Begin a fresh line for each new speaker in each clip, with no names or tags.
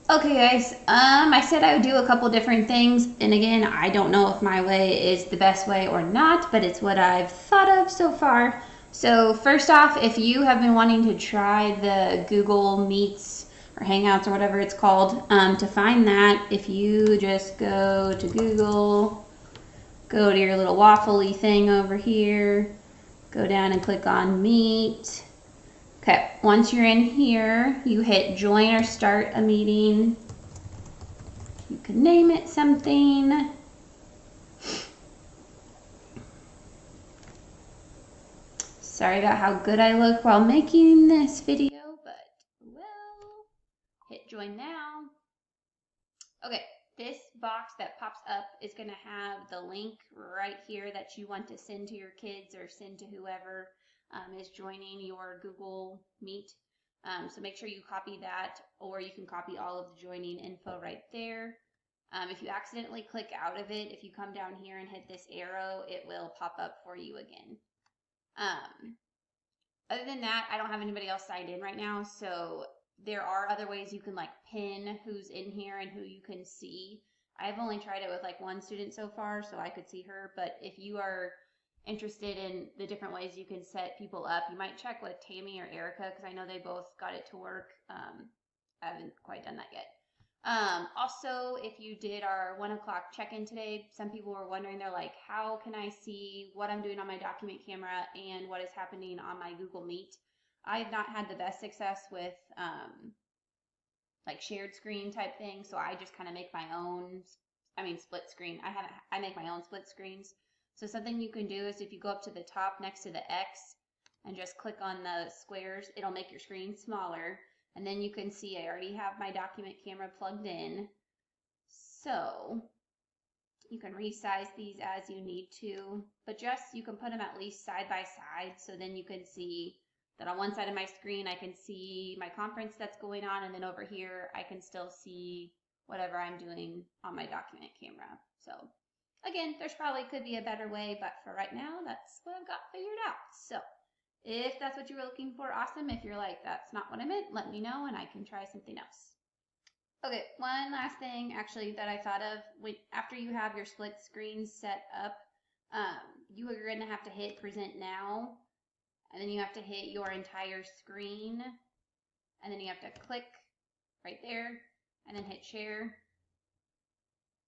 Okay, guys. I said I would do a couple different things, and again, I don't know if my way is the best way or not, but it's what I've thought of so far. So, first off, if you have been wanting to try the Google Meets or Hangouts or whatever it's called, to find that, if you just go to Google, go to your little waffly thing over here, go down and click on Meet. Okay, once you're in here, you hit join or start a meeting. You can name it something. Sorry about how good I look while making this video, but well, hit join now. Okay, this box that pops up is going to have the link right here that you want to send to your kids or send to whoever is joining your Google Meet. So make sure you copy that, or you can copy all of the joining info right there. If you accidentally click out of it, if you come down here and hit this arrow, it will pop up for you again. Um, Other than that, I don't have anybody else signed in right now, so there are other ways you can like pin who's in here and who you can see. I've only tried it with like one student so far, so I could see her, but if you are interested in the different ways you can set people up, you might check with Tammy or Erica because I know they both got it to work. I haven't quite done that yet. Also, if you did our 1 o'clock check-in today, some people were wondering, they're like, how can I see what I'm doing on my document camera and what is happening on my Google Meet? I have not had the best success with like shared screen type thing, so I just kind of make my own, split screen. I make my own split screens. So something you can do is if you go up to the top next to the X and just click on the squares, it'll make your screen smaller. And then you can see I already have my document camera plugged in. So you can resize these as you need to, but just you can put them at least side by side so then you can see that on one side of my screen I can see my conference that's going on, and then over here I can still see whatever I'm doing on my document camera. So again, there's probably could be a better way, but for right now, that's what I've got figured out. So if that's what you were looking for, awesome. If you're like, that's not what I meant, let me know and I can try something else. Okay, one last thing actually that I thought of, after you have your split screen set up, you are going to have to hit present now, and then you have to hit your entire screen, and then you have to click right there, and then hit share.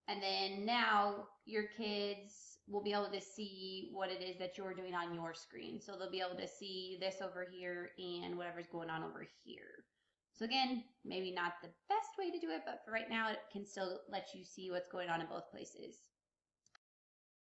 And then now your kids will be able to see what it is that you're doing on your screen. So they'll be able to see this over here and whatever's going on over here. So again, maybe not the best way to do it, but for right now, it can still let you see what's going on in both places.